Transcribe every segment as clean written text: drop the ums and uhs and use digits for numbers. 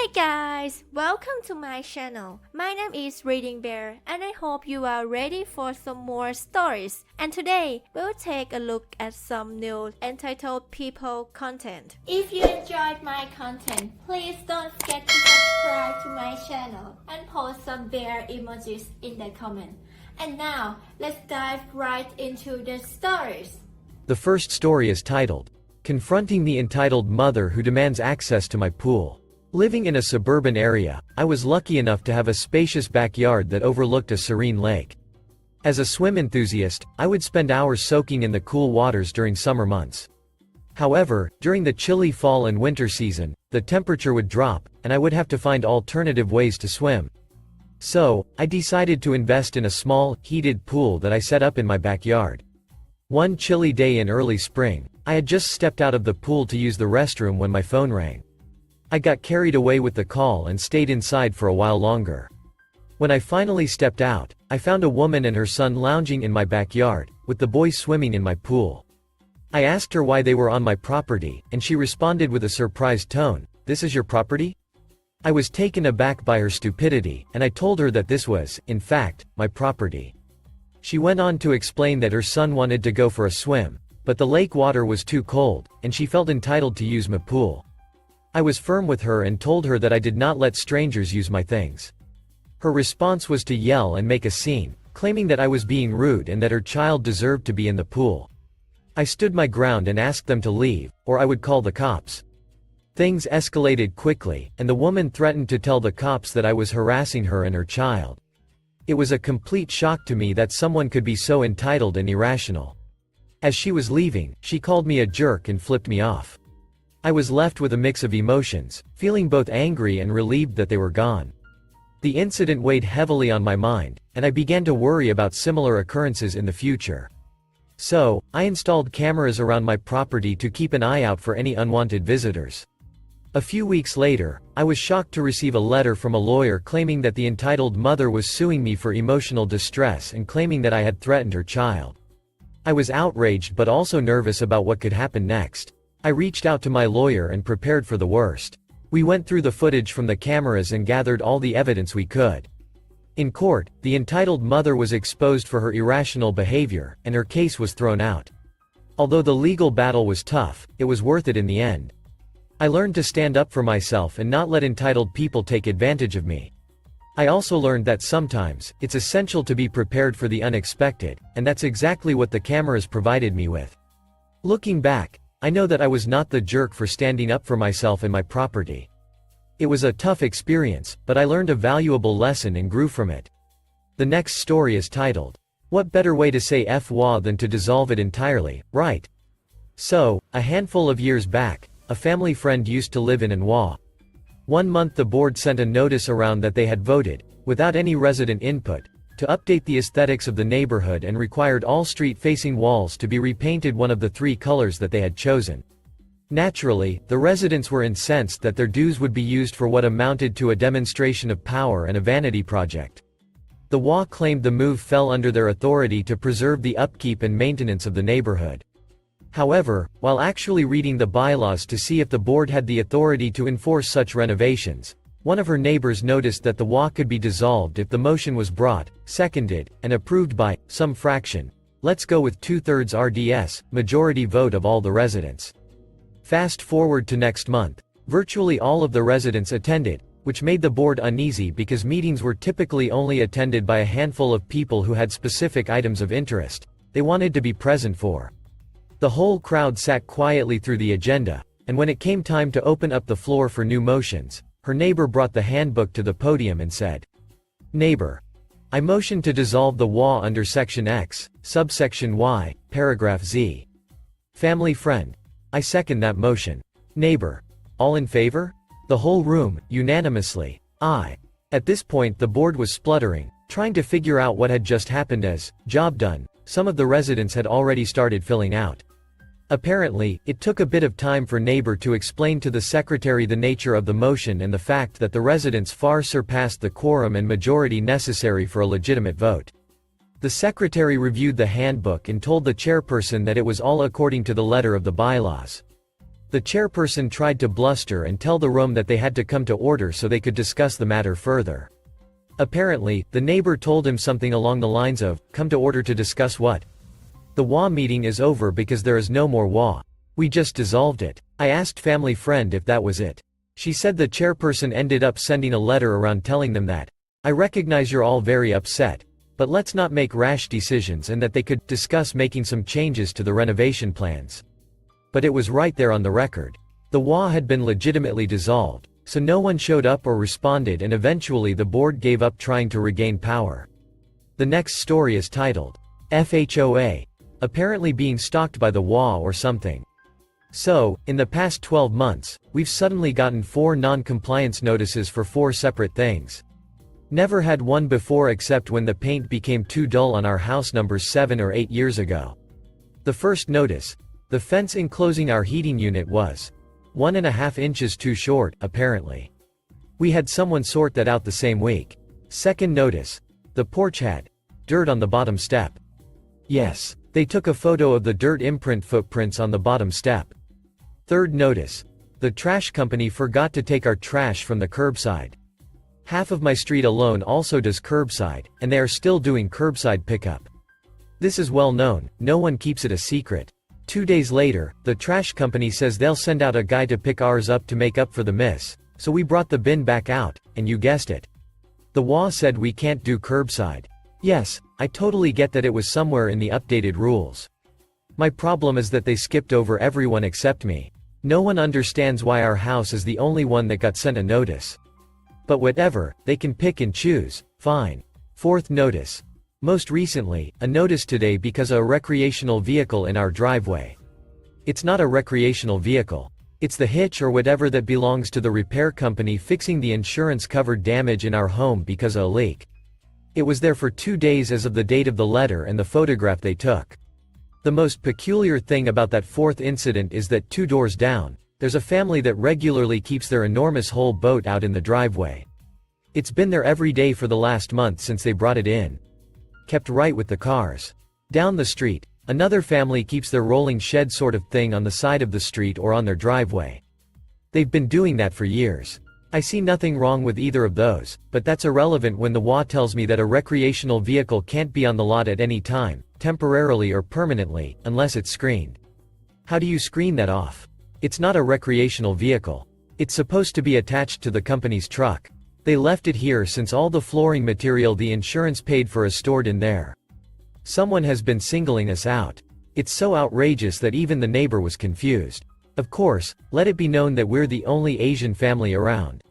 Hey guys, welcome to my channel. My name is ReadingBear and I hope you are ready for some more stories. And today, we'll take a look at some new entitled people content. If you enjoyed my content, please don't forget to subscribe to my channel and post some bear emojis in the comment. And now, let's dive right into the stories. The first story is titled, Confronting the Entitled Mother Who Demands Access to My Pool. Living in a suburban area, I was lucky enough to have a spacious backyard that overlooked a serene lake. As a swim enthusiast, I would spend hours soaking in the cool waters during summer months. However, during the chilly fall and winter season, the temperature would drop, and I would have to find alternative ways to swim. So, I decided to invest in a small, heated pool that I set up in my backyard. One chilly day in early spring, I had just stepped out of the pool to use the restroom when my phone rang. I got carried away with the call and stayed inside for a while longer. When I finally stepped out, I found a woman and her son lounging in my backyard, with the boy swimming in my pool. I asked her why they were on my property, and she responded with a surprised tone, "This is your property?" I was taken aback by her stupidity, and I told her that this was, in fact, my property. She went on to explain that her son wanted to go for a swim, but the lake water was too cold, and she felt entitled to use my pool. I was firm with her and told her that I did not let strangers use my things. Her response was to yell and make a scene, claiming that I was being rude and that her child deserved to be in the pool. I stood my ground and asked them to leave, or I would call the cops. Things escalated quickly, and the woman threatened to tell the cops that I was harassing her and her child. It was a complete shock to me that someone could be so entitled and irrational. As she was leaving, she called me a jerk and flipped me off. I was left with a mix of emotions, feeling both angry and relieved that they were gone. The incident weighed heavily on my mind, and I began to worry about similar occurrences in the future. So, I installed cameras around my property to keep an eye out for any unwanted visitors. A few weeks later, I was shocked to receive a letter from a lawyer claiming that the entitled mother was suing me for emotional distress and claiming that I had threatened her child. I was outraged but also nervous about what could happen next. I reached out to my lawyer and prepared for the worst. We went through the footage from the cameras and gathered all the evidence we could. In court, the entitled mother was exposed for her irrational behavior, and her case was thrown out. Although the legal battle was tough, it was worth it in the end. I learned to stand up for myself and not let entitled people take advantage of me. I also learned that sometimes, it's essential to be prepared for the unexpected, and that's exactly what the cameras provided me with. Looking back, I know that I was not the jerk for standing up for myself and my property. It was a tough experience, but I learned a valuable lesson and grew from it. The next story is titled, What Better Way to Say FWA Than to Dissolve It Entirely, Right? So, a handful of years back, a family friend used to live in NWA. One month the board sent a notice around that they had voted, without any resident input, to update the aesthetics of the neighborhood and required all street-facing walls to be repainted one of the three colors that they had chosen. Naturally, the residents were incensed that their dues would be used for what amounted to a demonstration of power and a vanity project. The WA claimed the move fell under their authority to preserve the upkeep and maintenance of the neighborhood. However, while actually reading the bylaws to see if the board had the authority to enforce such renovations, one of her neighbors noticed that the WA could be dissolved if the motion was brought, seconded, and approved by some fraction. Let's go with 2/3 RDS, majority vote of all the residents. Fast forward to next month. Virtually all of the residents attended, which made the board uneasy because meetings were typically only attended by a handful of people who had specific items of interest they wanted to be present for. The whole crowd sat quietly through the agenda, and when it came time to open up the floor for new motions, her neighbor brought the handbook to the podium and said, "Neighbor, I motion to dissolve the WA under Section X, subsection Y, paragraph Z." Family friend, I second that motion. Neighbor, all in favor? The whole room, unanimously, aye. At this point the board was spluttering, trying to figure out what had just happened as, job done, some of the residents had already started filling out. Apparently, it took a bit of time for neighbor to explain to the secretary the nature of the motion and the fact that the residents far surpassed the quorum and majority necessary for a legitimate vote. The secretary reviewed the handbook and told the chairperson that it was all according to the letter of the bylaws. The chairperson tried to bluster and tell the room that they had to come to order so they could discuss the matter further. Apparently, the neighbor told him something along the lines of, "Come to order to discuss what? The WA meeting is over because there is no more WA. We just dissolved it." I asked family friend if that was it. She said the chairperson ended up sending a letter around telling them that, "I recognize you're all very upset, but let's not make rash decisions," and that they could discuss making some changes to the renovation plans. But it was right there on the record. The WA had been legitimately dissolved, so no one showed up or responded, and eventually the board gave up trying to regain power. The next story is titled, FHOA. Apparently being stalked by the WA or something. So, in the past 12 months, we've suddenly gotten 4 non-compliance notices for 4 separate things. Never had one before except when the paint became too dull on our house numbers 7 or 8 years ago. The first notice, the fence enclosing our heating unit was 1.5 inches too short, apparently. We had someone sort that out the same week. Second notice, the porch had dirt on the bottom step. Yes, they took a photo of the dirt imprint footprints on the bottom step. Third notice, the trash company forgot to take our trash from the curbside. Half of my street alone also does curbside, and they are still doing curbside pickup. This is well known, no one keeps it a secret. 2 days later, the trash company says they'll send out a guy to pick ours up to make up for the miss, so we brought the bin back out, and you guessed it. The WA said we can't do curbside. Yes, I totally get that it was somewhere in the updated rules. My problem is that they skipped over everyone except me. No one understands why our house is the only one that got sent a notice. But whatever, they can pick and choose, fine. Fourth notice. Most recently, a notice today because of a recreational vehicle in our driveway. It's not a recreational vehicle. It's the hitch or whatever that belongs to the repair company fixing the insurance-covered damage in our home because of a leak. It was there for 2 days as of the date of the letter and the photograph they took. The most peculiar thing about that fourth incident is that 2 doors down, there's a family that regularly keeps their enormous whole boat out in the driveway. It's been there every day for the last month since they brought it in. Kept right with the cars. Down the street, another family keeps their rolling shed sort of thing on the side of the street or on their driveway. They've been doing that for years. I see nothing wrong with either of those, but that's irrelevant when the WA tells me that a recreational vehicle can't be on the lot at any time, temporarily or permanently, unless it's screened. How do you screen that off? It's not a recreational vehicle. It's supposed to be attached to the company's truck. They left it here since all the flooring material the insurance paid for is stored in there. Someone has been singling us out. It's so outrageous that even the neighbor was confused. Of course, let it be known that we're the only Asian family around.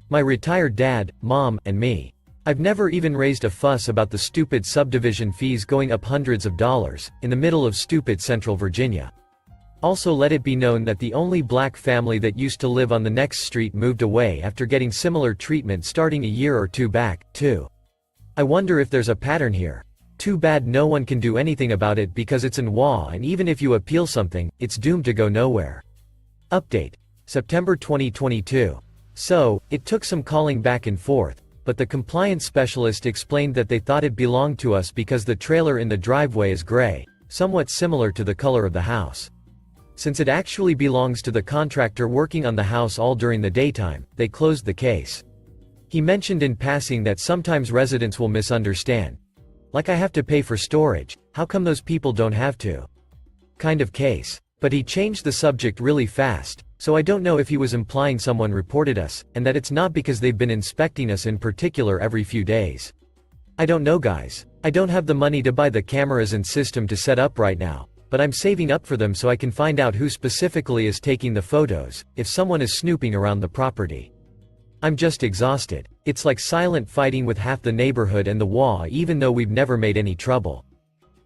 My retired dad, mom, and me. I've never even raised a fuss about the stupid subdivision fees going up hundreds of dollars, in the middle of stupid Central Virginia. Also let it be known that the only black family that used to live on the next street moved away after getting similar treatment starting a year or 2 back, too. I wonder if there's a pattern here. Too bad no one can do anything about it because it's in WA, and even if you appeal something, it's doomed to go nowhere. Update. September 2022. So, it took some calling back and forth, but the compliance specialist explained that they thought it belonged to us because the trailer in the driveway is gray, somewhat similar to the color of the house. Since it actually belongs to the contractor working on the house all during the daytime, they closed the case. He mentioned in passing that sometimes residents will misunderstand. Like I have to pay for storage, how come those people don't have to? Kind of case. But he changed the subject really fast, so I don't know if he was implying someone reported us, and that it's not because they've been inspecting us in particular every few days. I don't know guys. I don't have the money to buy the cameras and system to set up right now, but I'm saving up for them so I can find out who specifically is taking the photos, if someone is snooping around the property. I'm just exhausted. It's like silent fighting with half the neighborhood and the WA even though we've never made any trouble.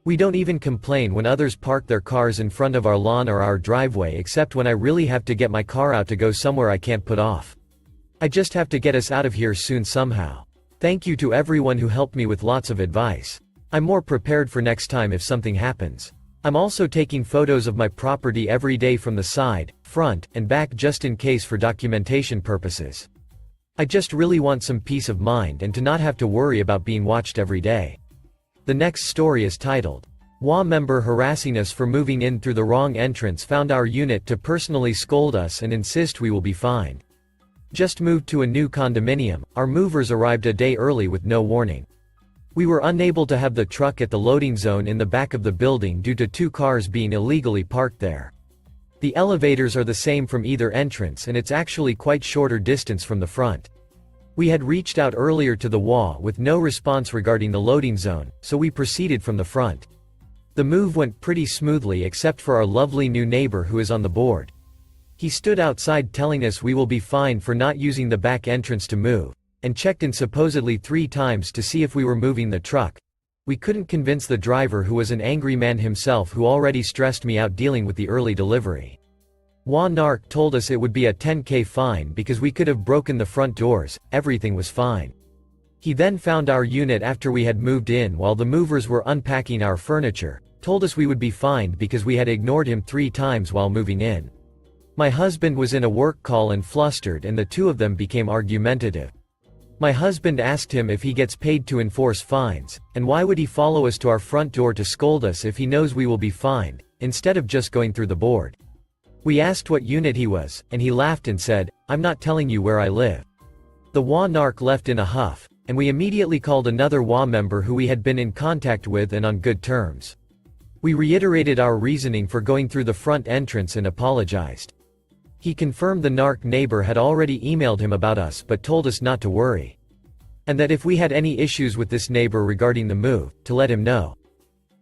We don't even complain when others park their cars in front of our lawn or our driveway except when I really have to get my car out to go somewhere I can't put off. I just have to get us out of here soon somehow. Thank you to everyone who helped me with lots of advice. I'm more prepared for next time if something happens. I'm also taking photos of my property every day from the side, front, and back just in case for documentation purposes. I just really want some peace of mind and to not have to worry about being watched every day. The next story is titled, WA member harassing us for moving in through the wrong entrance found our unit to personally scold us and insist we will be fined. Just moved to a new condominium, our movers arrived a day early with no warning. We were unable to have the truck at the loading zone in the back of the building due to 2 cars being illegally parked there. The elevators are the same from either entrance and it's actually quite shorter distance from the front. We had reached out earlier to the WA with no response regarding the loading zone, so we proceeded from the front. The move went pretty smoothly except for our lovely new neighbor who is on the board. He stood outside telling us we will be fined for not using the back entrance to move, and checked in supposedly 3 times to see if we were moving the truck. We couldn't convince the driver, who was an angry man himself who already stressed me out dealing with the early delivery. WA narc told us it would be a 10K fine because we could have broken the front doors, everything was fine. He then found our unit after we had moved in while the movers were unpacking our furniture, told us we would be fined because we had ignored him 3 times while moving in. My husband was in a work call and flustered and the 2 of them became argumentative. My husband asked him if he gets paid to enforce fines, and why would he follow us to our front door to scold us if he knows we will be fined, instead of just going through the board. We asked what unit he was, and he laughed and said, "I'm not telling you where I live." The WA narc left in a huff, and we immediately called another WA member who we had been in contact with and on good terms. We reiterated our reasoning for going through the front entrance and apologized. He confirmed the narc neighbor had already emailed him about us but told us not to worry. And that if we had any issues with this neighbor regarding the move, to let him know.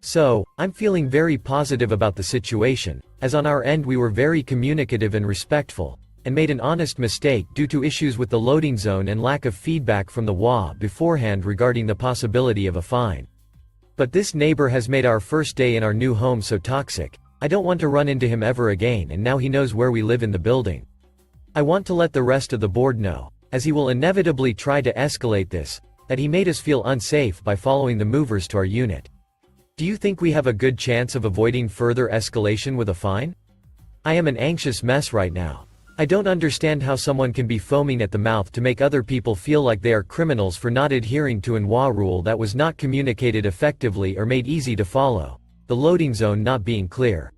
So, I'm feeling very positive about the situation, as on our end we were very communicative and respectful, and made an honest mistake due to issues with the loading zone and lack of feedback from the WA beforehand regarding the possibility of a fine. But this neighbor has made our first day in our new home so toxic. I don't want to run into him ever again, and now he knows where we live in the building. I want to let the rest of the board know, as he will inevitably try to escalate this, that he made us feel unsafe by following the movers to our unit. Do you think we have a good chance of avoiding further escalation with a fine? I am an anxious mess right now. I don't understand how someone can be foaming at the mouth to make other people feel like they are criminals for not adhering to an WA rule that was not communicated effectively or made easy to follow. The loading zone not being clear.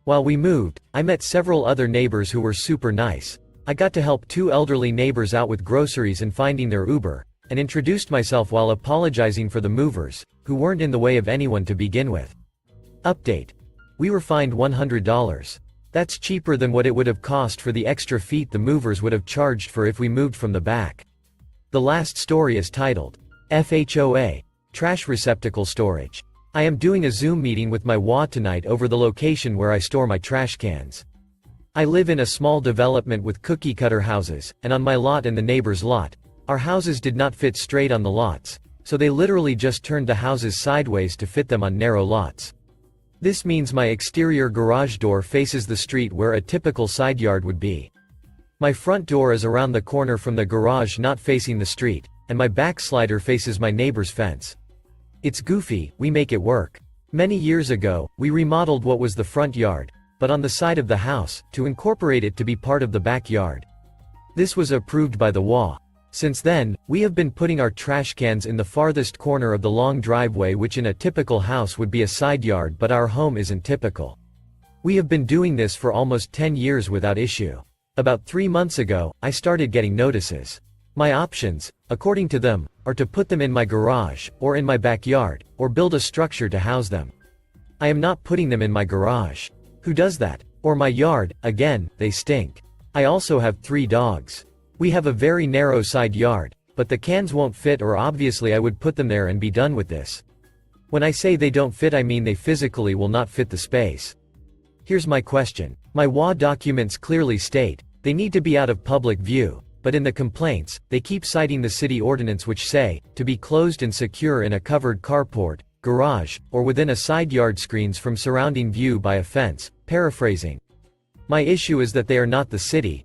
While we moved, I met several other neighbors who were super nice. I got to help 2 elderly neighbors out with groceries and finding their Uber, and introduced myself while apologizing for the movers, who weren't in the way of anyone to begin with. Update. We were fined $100. That's cheaper than what it would have cost for the extra feet the movers would have charged for if we moved from the back. The last story is titled, FHOA, Trash Receptacle Storage. I am doing a Zoom meeting with my WA tonight over the location where I store my trash cans. I live in a small development with cookie cutter houses, and on my lot and the neighbor's lot, our houses did not fit straight on the lots, so they literally just turned the houses sideways to fit them on narrow lots. This means my exterior garage door faces the street where a typical side yard would be. My front door is around the corner from the garage not facing the street, and my back slider faces my neighbor's fence. It's goofy, we make it work. Many years ago, we remodeled what was the front yard, but on the side of the house, to incorporate it to be part of the backyard. This was approved by the WA. Since then, we have been putting our trash cans in the farthest corner of the long driveway, which in a typical house would be a side yard, but our home isn't typical. We have been doing this for almost 10 years without issue. About 3 months ago, I started getting notices. My options, according to them, are to put them in my garage, or in my backyard, or build a structure to house them. I am not putting them in my garage. Who does that? Or my yard, again, they stink. I also have 3 dogs. We have a very narrow side yard, but the cans won't fit, or obviously I would put them there and be done with this. When I say they don't fit, I mean they physically will not fit the space. Here's my question. My WA documents clearly state, they need to be out of public view, but in the complaints, they keep citing the city ordinance which say, to be closed and secure in a covered carport, garage, or within a side yard screens from surrounding view by a fence, paraphrasing. My issue is that they are not the city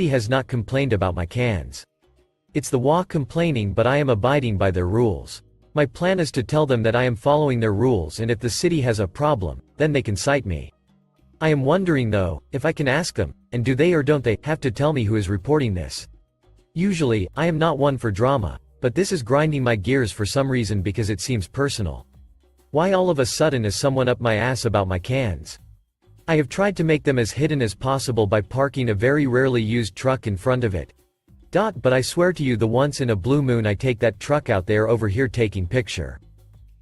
has not complained about my cans. It's the WA complaining, but I am abiding by their rules. My plan is to tell them that I am following their rules, and if the city has a problem, then they can cite me. I am wondering though, if I can ask them, and do they or don't they have to tell me who is reporting this? Usually, I am not one for drama, but this is grinding my gears for some reason because it seems personal. Why all of a sudden is someone up my ass about my cans? I have tried to make them as hidden as possible by parking a very rarely used truck in front of it. But I swear to you, the once in a blue moon I take that truck out there over here taking picture.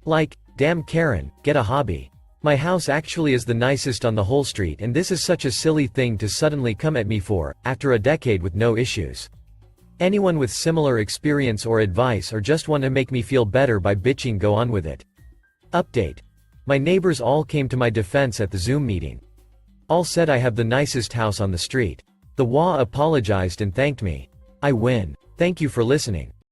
Like, damn Karen, get a hobby. My house actually is the nicest on the whole street, and this is such a silly thing to suddenly come at me for, after a decade with no issues. Anyone with similar experience or advice or just want to make me feel better by bitching, go on with it. Update. My neighbors all came to my defense at the Zoom meeting. All said I have the nicest house on the street. The WA apologized and thanked me. I win. Thank you for listening.